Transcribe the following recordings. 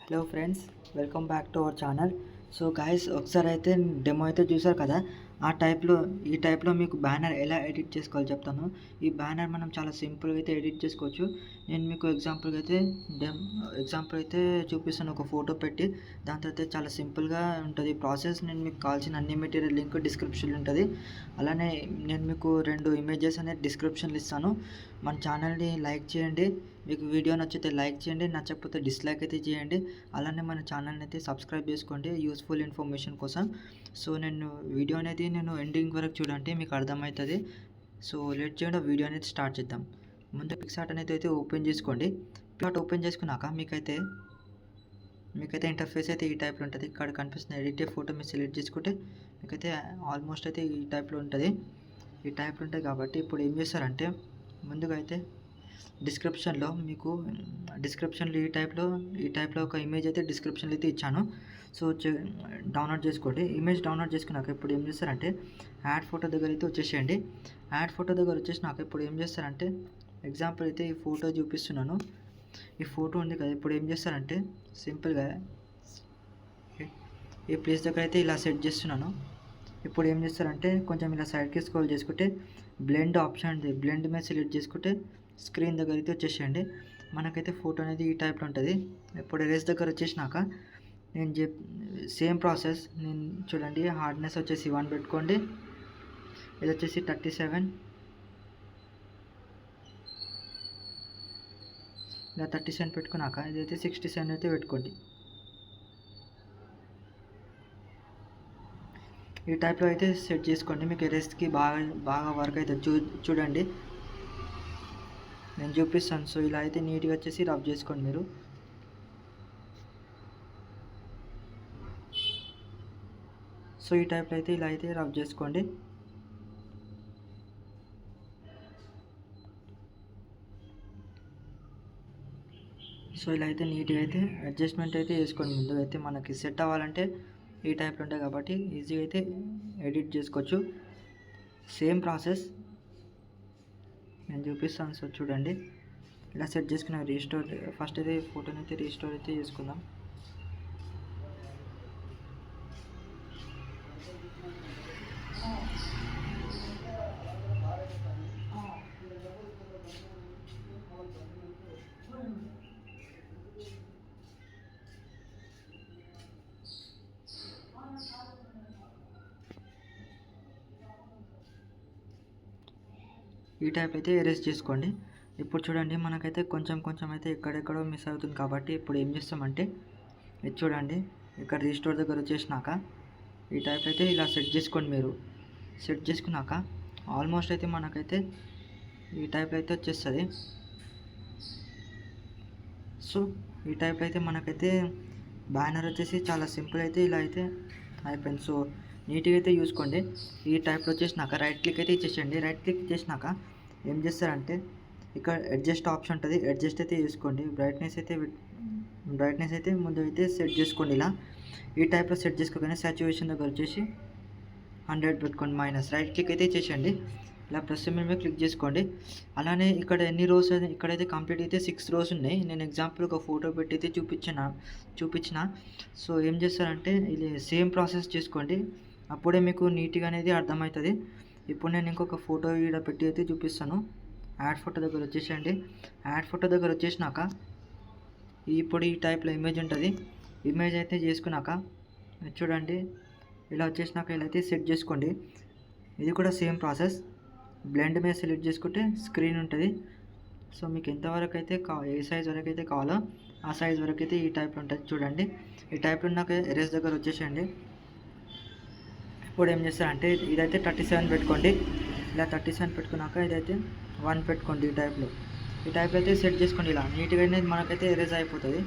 Hello friends, welcome back to our channel. So guys, ఒకసారి అయితే demo అయితే చూసారు కదా. ఈ టైప్లో మీకు బ్యానర్ ఎలా ఎడిట్ చేసుకోవాలో చెప్తాను. ఈ బ్యానర్ మనం చాలా సింపుల్గా అయితే ఎడిట్ చేసుకోవచ్చు. నేను మీకు ఎగ్జాంపుల్ అయితే చూపిస్తాను. ఒక ఫోటో పెట్టి దాని తర్వాత చాలా సింపుల్గా ఉంటుంది ప్రాసెస్. నేను మీకు కావాల్సిన అన్ని మెటీరియల్ లింక్ డిస్క్రిప్షన్లో ఉంటుంది. అలానే నేను మీకు 2 ఇమేజెస్ అనేది డిస్క్రిప్షన్లో ఇస్తాను. మన ఛానల్ని లైక్ చేయండి. మీకు వీడియో నచ్చితే లైక్ చేయండి, నచ్చకపోతే డిస్లైక్ అయితే చేయండి. అలానే మన ఛానల్ని అయితే సబ్స్క్రైబ్ చేసుకోండి యూస్ఫుల్ ఇన్ఫర్మేషన్ కోసం. సో వీడియో అనేది ఎండింగ్ వరకు చూడండి, మీకు అర్థమవుతుంది. సో లేట్ చేయండి, వీడియో అనేది స్టార్ట్ చేద్దాం. ముందు పిక్సార్ట్ అనేది అయితే ఓపెన్ చేసుకోండి. పిక్సార్ట్ ఓపెన్ చేసుకున్నాక మీకైతే ఇంటర్ఫేస్ అయితే ఈ టైప్లో ఉంటుంది. ఇక్కడ కనిపిస్తున్న ఎడిట్ ఫోటో మీరు సెలెక్ట్ చేసుకుంటే మీకైతే ఆల్మోస్ట్ అయితే ఈ టైప్లో ఉంటుంది. కాబట్టి ఇప్పుడు ఏం చేస్తారంటే, ముందుగా అయితే డిస్క్రిప్షన్లో ఈ టైప్లో ఒక ఇమేజ్ అయితే డిస్క్రిప్షన్లో అయితే ఇచ్చాను. సో డౌన్లోడ్ చేసుకోండి. ఇమేజ్ డౌన్లోడ్ చేసుకున్నాక ఇప్పుడు ఏం చేస్తారంటే, యాడ్ ఫోటో దగ్గర అయితే వచ్చేసేయండి. యాడ్ ఫోటో దగ్గర వచ్చేసినాక ఇప్పుడు ఏం చేస్తారంటే, ఎగ్జాంపుల్ అయితే ఈ ఫోటో చూపిస్తున్నాను. ఈ ఫోటో ఉంది కదా, ఇప్పుడు ఏం చేస్తారంటే సింపుల్గా ఈ ప్లేస్ దగ్గర అయితే ఇలా సెట్ చేస్తున్నాను. ఇప్పుడు ఏం చేస్తారంటే, కొంచెం ఇలా సైడ్కి స్క్రోల్ చేసుకుంటే బ్లెండ్ ఆప్షన్ ఉంది, బ్లెండ్ మీద సెలెక్ట్ చేసుకుంటే స్క్రీన్ దగ్గర అయితే వచ్చేసేయండి. మనకైతే ఫోటో అనేది ఈ టైప్లో ఉంటుంది. ఇప్పుడు ఎరేస్ దగ్గర వచ్చేసినాక సేమ్ ప్రాసెస్. నేను చూడండి, హార్డ్నెస్ వచ్చేసి 1 పెట్టుకోండి. ఇది వచ్చేసి 37, ఇలా 37 పెట్టుకున్నాక ఇదైతే 67 అయితే పెట్టుకోండి. ఈ టైప్లో అయితే సెట్ చేసుకోండి. మీకు ఎరేస్కి బాగా వర్క్ అవుతుంది. చూడండి, నేను చూపిస్తాను. సో ఇలా అయితే నీట్గా వచ్చేసి రబ్ చేసుకోండి మీరు. సో ఈ టైప్లో అయితే ఇలా అయితే రబ్ చేసుకోండి. సో ఇలా అయితే నీట్గా అయితే అడ్జస్ట్మెంట్ అయితే చేసుకోండి. ముందుగా అయితే మనకి సెట్ అవ్వాలంటే ఈ టైప్లో ఉంటాయి కాబట్టి ఈజీగా అయితే ఎడిట్ చేసుకోవచ్చు. సేమ్ ప్రాసెస్ నేను చూపిస్తాను. సో చూడండి, ఇలా సెట్ చేసుకున్న ఫస్ట్ అయితే ఫోటోని అయితే రీస్టోర్ అయితే చేసుకుందాం. ఈ టైప్ అయితే ఎరేస్ చేసుకోండి. ఇప్పుడు చూడండి, మనకైతే కొంచెం అయితే ఎక్కడెక్కడో మిస్ అవుతుంది కాబట్టి ఇప్పుడు ఏం చేస్తామంటే, ఇది చూడండి, ఇక్కడ రీస్టోర్ దగ్గర వచ్చేసినాక ఈ టైప్ అయితే ఇలా సెట్ చేసుకోండి. మీరు సెట్ చేసుకున్నాక ఆల్మోస్ట్ అయితే మనకైతే ఈ టైప్ అయితే వచ్చేస్తుంది. సో ఈ టైప్ అయితే మనకైతే బ్యానర్ వచ్చేసి చాలా సింపుల్ అయితే ఇలా అయితే అయిపోయింది. సో నీట్గా అయితే చూసుకోండి. ఈ టైప్లో వచ్చేసినాక రైట్ క్లిక్ అయితే ఇచ్చేసేయండి. రైట్ క్లిక్ చేసినాక ఏం చేస్తారంటే, ఇక్కడ అడ్జస్ట్ ఆప్షన్ ఉంటుంది, అడ్జస్ట్ అయితే చేసుకోండి. బ్రైట్నెస్ అయితే ముందు అయితే సెట్ చేసుకోండి. ఇలా ఈ టైప్లో సెట్ చేసుకోగానే సాచురేషన్ దగ్గర వచ్చేసి 100 పెట్టుకోండి మైనస్. రైట్ క్లిక్ అయితే చేసేయండి. ఇలా ప్లస్ మీద క్లిక్ చేసుకోండి. అలానే ఇక్కడ ఎన్ని రోస్ అయితే ఇక్కడైతే కంప్లీట్ అయితే 6 రోస్ ఉన్నాయి. నేను ఎగ్జాంపుల్ ఒక ఫోటో పెట్టి అయితే చూపించిన. సో ఏం చేస్తారంటే, ఇది సేమ్ ప్రాసెస్ చేసుకోండి, అప్పుడే మీకు నీట్గా అనేది అర్థమవుతుంది. ఇప్పుడు నేను ఇంకొక ఫోటో ఇక్కడ పెట్టి అయితే చూపిస్తాను. యాడ్ ఫోటో దగ్గర వచ్చేసేయండి. యాడ్ ఫోటో దగ్గర వచ్చేసినాక ఇప్పుడు ఈ టైప్లో ఇమేజ్ ఉంటుంది. ఇమేజ్ అయితే చేసుకున్నాక చూడండి, ఇలా వచ్చేసినాక ఇలా అయితే సెట్ చేసుకోండి. ఇది కూడా సేమ్ ప్రాసెస్. బ్లెండ్ మీద సెలెక్ట్ చేసుకుంటే స్క్రీన్ ఉంటుంది. సో మీకు ఎంతవరకు అయితే ఏ సైజ్ వరకు అయితే కావాలో ఆ సైజ్ వరకు అయితే ఈ టైప్లో ఉంటుంది. చూడండి, ఈ టైప్లో ఉన్నాక ఎరేస్ దగ్గర వచ్చేసేయండి. ఇప్పుడు ఏం చేస్తారంటే, ఇదైతే 37 పెట్టుకోండి. ఇలా 37 పెట్టుకున్నాక ఇదైతే 1 పెట్టుకోండి. ఈ టైప్లో అయితే సెట్ చేసుకోండి. ఇలా నీట్గా అనేది మనకైతే ఎరేజ్ అయిపోతుంది.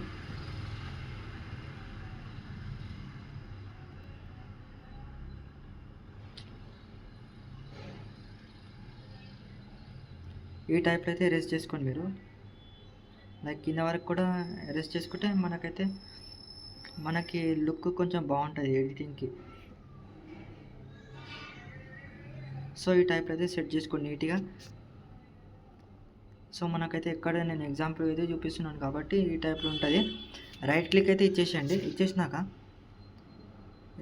ఈ టైప్లో అయితే ఎరేజ్ చేసుకోండి మీరు. లైక్ కింద వరకు కూడా ఎరేజ్ చేసుకుంటే మనకి లుక్ కొంచెం బాగుంటుంది ఎడిటింగ్కి. సో ఈ టైప్లో అయితే సెట్ చేసుకోండి నీట్గా. సో మనకైతే ఎక్కడ నేను ఎగ్జాంపుల్ అయితే చూపిస్తున్నాను కాబట్టి ఈ టైప్లో ఉంటుంది. రైట్ క్లిక్ అయితే ఇచ్చేసేయండి.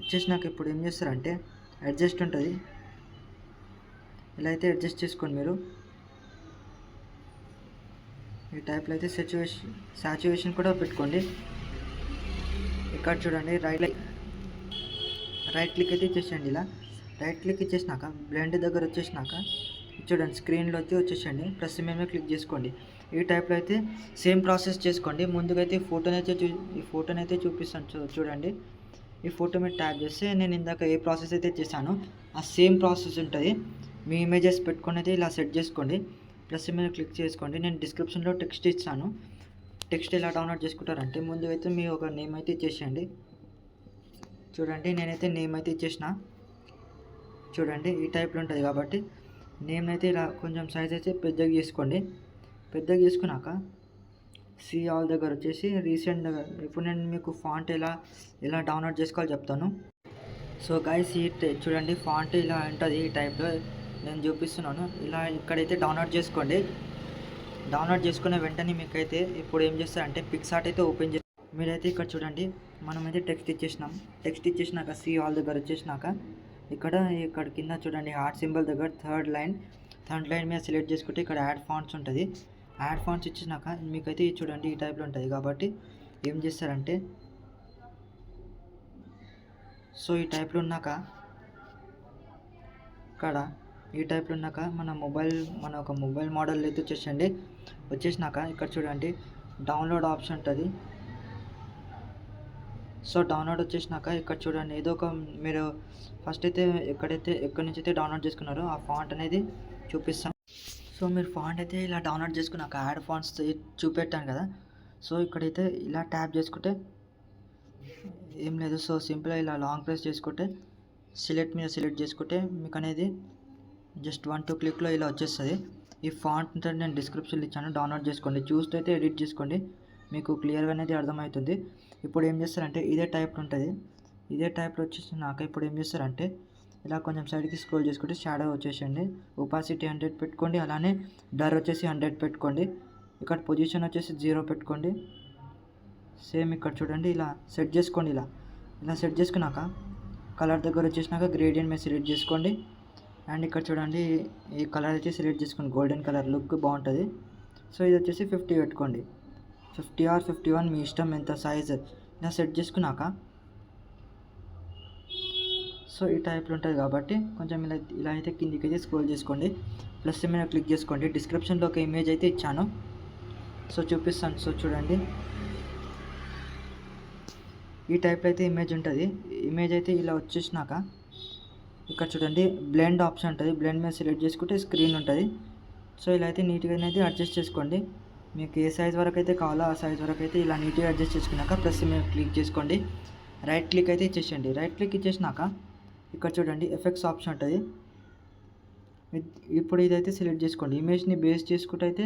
ఇచ్చేసినాక ఇప్పుడు ఏం చేస్తారంటే అడ్జస్ట్ ఉంటుంది, ఇలా అయితే అడ్జస్ట్ చేసుకోండి మీరు. ఈ టైప్లో అయితే సాచురేషన్ కూడా పెట్టుకోండి. ఇక్కడ చూడండి రైట్ క్లిక్ అయితే ఇచ్చేసేయండి. ఇలా రైట్ క్లిక్ ఇచ్చేసినాక బ్లెండ్ దగ్గర వచ్చేసినాక చూడండి స్క్రీన్లో వచ్చేసండి, ప్లస్ మీద క్లిక్ చేసుకోండి. ఈ టైప్లో అయితే సేమ్ ప్రాసెస్ చేసుకోండి. ముందుగా అయితే ఈ ఫోటోని అయితే చూపిస్తాను చూడండి. ఈ ఫోటో మీద ట్యాప్ చేస్తే నేను ఇందాక ఏ ప్రాసెస్ అయితే చేశానో ఆ సేమ్ ప్రాసెస్ ఉంటుంది. మీ ఇమేజెస్ పెట్టుకొని అయితే ఇలా సెట్ చేసుకోండి. ప్లస్ మీద క్లిక్ చేసుకోండి. నేను డిస్క్రిప్షన్లో టెక్స్ట్ ఇస్తాను. టెక్స్ట్ ఎలా డౌన్లోడ్ చేసుకుంటారంటే ముందు అయితే మీ ఒక నేమ్ అయితే ఇచ్చేసేయండి. చూడండి నేనైతే నేమ్ అయితే ఇచ్చేసిన. చూడండి ఈ టైప్లో ఉంటుంది కాబట్టి నేమ్ అయితే ఇలా కొంచెం సైజ్ అయితే పెద్దగా చేసుకోండి. పెద్దగా చేసుకున్నాక సి ఆల్ దగ్గర వచ్చేసి రీసెంట్ దగ్గర ఇప్పుడు నేను మీకు ఫాంట్ ఎలా డౌన్లోడ్ చేసుకోవాలో చెప్తాను. సో గైస్ చూడండి ఫాంట్ ఇలా ఉంటుంది. ఈ టైప్లో నేను చూపిస్తున్నాను. ఇలా ఇక్కడైతే డౌన్లోడ్ చేసుకోండి. డౌన్లోడ్ చేసుకున్న వెంటనే మీకైతే ఇప్పుడు ఏం చేస్తారంటే పిక్సార్ట్ అయితే ఓపెన్ చేసి మీరైతే ఇక్కడ చూడండి మనమైతే టెక్స్ట్ ఇచ్చేసినాం. టెక్స్ట్ ఇచ్చేసినాక సి ఆల్ దగ్గర వచ్చేసినాక ఇక్కడ కింద చూడండి హార్ట్ సింబల్ దగ్గర థర్డ్ లైన్ మీద సెలెక్ట్ చేసుకుంటే ఇక్కడ యాడ్ ఫాంట్స్ ఉంటుంది. యాడ్ ఫాంట్స్ ఇచ్చినాక మీకైతే చూడండి ఈ టైప్లో ఉంటుంది. కాబట్టి ఏం చేస్తారంటే సో ఈ టైప్లో ఉన్నాక మన ఒక మొబైల్ మోడల్ అయితే వచ్చేసినాక ఇక్కడ చూడండి డౌన్లోడ్ ఆప్షన్ ఉంటుంది. సో డౌన్లోడ్ వచ్చేసినాక ఇక్కడ చూడండి ఏదో ఒక మీరు ఫస్ట్ అయితే ఎక్కడి నుంచి అయితే డౌన్లోడ్ చేసుకున్నారో ఆ ఫాంట్ అనేది చూపిస్తాం. సో మీరు ఫాంట్ అయితే ఇలా డౌన్లోడ్ చేసుకున్నాక యాడ్ ఫాంట్స్ చూపెట్టాను కదా. సో ఇక్కడైతే ఇలా ట్యాప్ చేసుకుంటే ఏం లేదు. సో సింపుల్గా ఇలా లాంగ్ ప్రెస్ చేసుకుంటే సెలెక్ట్ చేసుకుంటే మీకు అనేది జస్ట్ 1-2 క్లిక్లో ఇలా వచ్చేస్తుంది. ఈ ఫాంట్ నేను డిస్క్రిప్షన్లో ఇచ్చాను, డౌన్లోడ్ చేసుకోండి. చూస్తే అయితే ఎడిట్ చేసుకోండి, మీకు క్లియర్గా అనేది అర్థమవుతుంది. ఇప్పుడు ఏం చేస్తారంటే ఇదే టైప్లో ఉంటుంది. ఇదే టైప్లో వచ్చేసినాక ఇప్పుడు ఏం చేస్తారంటే ఇలా కొంచెం సైడ్కి స్క్రోల్ చేసుకుంటే షాడో వచ్చేసండి. ఒపాసిటీ 100 పెట్టుకోండి. అలానే బ్లర్ వచ్చేసి 100 పెట్టుకోండి. ఇక్కడ పొజిషన్ వచ్చేసి 0 పెట్టుకోండి. సేమ్ ఇక్కడ చూడండి ఇలా సెట్ చేసుకోండి. ఇలా సెట్ చేసుకున్నాక కలర్ దగ్గర వచ్చేసినాక గ్రేడియంట్ మీద సెలెక్ట్ చేసుకోండి. అండ్ ఇక్కడ చూడండి ఈ కలర్ అయితే సెలెక్ట్ చేసుకోండి. గోల్డెన్ కలర్ లుక్ బాగుంటుంది. సో ఇది వచ్చేసి 50 పెట్టుకోండి. 50 ఆర్ 51 మీ ఇష్టం, ఎంత సైజ్. ఇలా సెట్ చేసుకున్నాక సో ఈ టైప్లో ఉంటుంది కాబట్టి కొంచెం ఇలా అయితే కిందికి అయితే స్క్రోల్ చేసుకోండి. ప్లస్ మీద క్లిక్ చేసుకోండి. డిస్క్రిప్షన్లో ఒక ఇమేజ్ అయితే ఇచ్చాను, సో చూపిస్తాను. సో చూడండి ఈ టైప్లో అయితే ఇమేజ్ ఉంటుంది. ఇమేజ్ అయితే ఇలా వచ్చేసినాక ఇక్కడ చూడండి బ్లెండ్ ఆప్షన్ ఉంటుంది. బ్లెండ్ మీద సెలెక్ట్ చేసుకుంటే స్క్రీన్ ఉంటుంది. సో ఇలా అయితే నీట్గా అయితే అడ్జస్ట్ చేసుకోండి. మీకు ఏ సైజ్ వరకు అయితే కావాలో ఆ సైజ్ వరకు అయితే ఇలా నీట్గా అడ్జస్ట్ చేసుకున్నాక ప్లస్ మీద క్లిక్ చేసుకోండి. రైట్ క్లిక్ అయితే ఇచ్చేసేయండి. రైట్ క్లిక్ ఇచ్చేసినాక ఇక్కడ చూడండి ఎఫెక్ట్స్ ఆప్షన్ ఉంటుంది. ఇప్పుడు ఇదైతే సెలెక్ట్ చేసుకోండి. ఇమేజ్ని బేస్ చేసుకుంటూ అయితే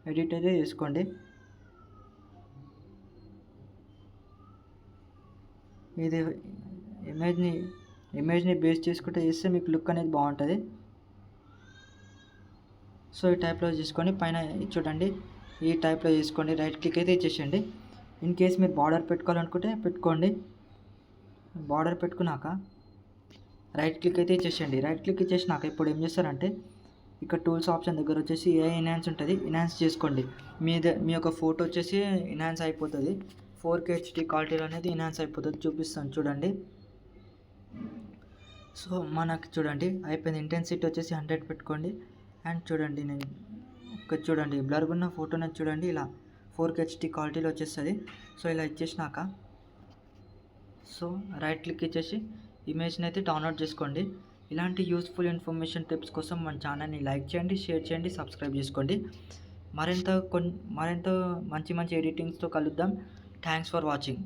ఎడిట్ అయితే చేసుకోండి. ఇది ఇమేజ్ని బేస్ చేసుకుంటే చేస్తే మీకు లుక్ అనేది బాగుంటుంది. సో ఈ టైప్లో చేసుకొని పైన చూడండి ఈ టైప్లో చేసుకోండి. రైట్ క్లిక్ అయితే ఇచ్చేసేయండి. ఇన్ కేస్ మీరు బార్డర్ పెట్టుకోవాలనుకుంటే పెట్టుకోండి. బార్డర్ పెట్టుకున్నాక రైట్ క్లిక్ అయితే ఇచ్చేసేయండి. రైట్ క్లిక్ ఇచ్చేసినాక ఇప్పుడు ఏం చేస్తారంటే ఇక్కడ టూల్స్ ఆప్షన్ దగ్గర వచ్చేసి ఏ ఎన్హాన్స్ ఉంటుంది, ఎన్హాన్స్ చేసుకోండి. మీ యొక్క ఫోటో వచ్చేసి ఎన్హాన్స్ అయిపోతుంది. 4K HD క్వాలిటీలో అనేది ఎన్హాన్స్ అయిపోతుంది. చూపిస్తాను చూడండి. సో మనకు చూడండి అయిపోయింది. ఇంటెన్సిటీ వచ్చేసి 100 పెట్టుకోండి. అండ్ చూడండి నేను చూడండి బ్లర్ ఉన్న ఫోటోని చూడండి ఇలా 4K HD క్వాలిటీలో వచ్చేస్తుంది. సో ఇలా ఇచ్చేసినాక సో రైట్ క్లిక్ ఇచ్చేసి ఇమేజ్ని అయితే డౌన్లోడ్ చేసుకోండి. ఇలాంటి యూస్ఫుల్ ఇన్ఫర్మేషన్ టిప్స్ కోసం మన ఛానల్ని లైక్ చేయండి, షేర్ చేయండి, సబ్స్క్రైబ్ చేసుకోండి. మరింత మంచి ఎడిటింగ్స్తో కలుద్దాం. Thanks for watching.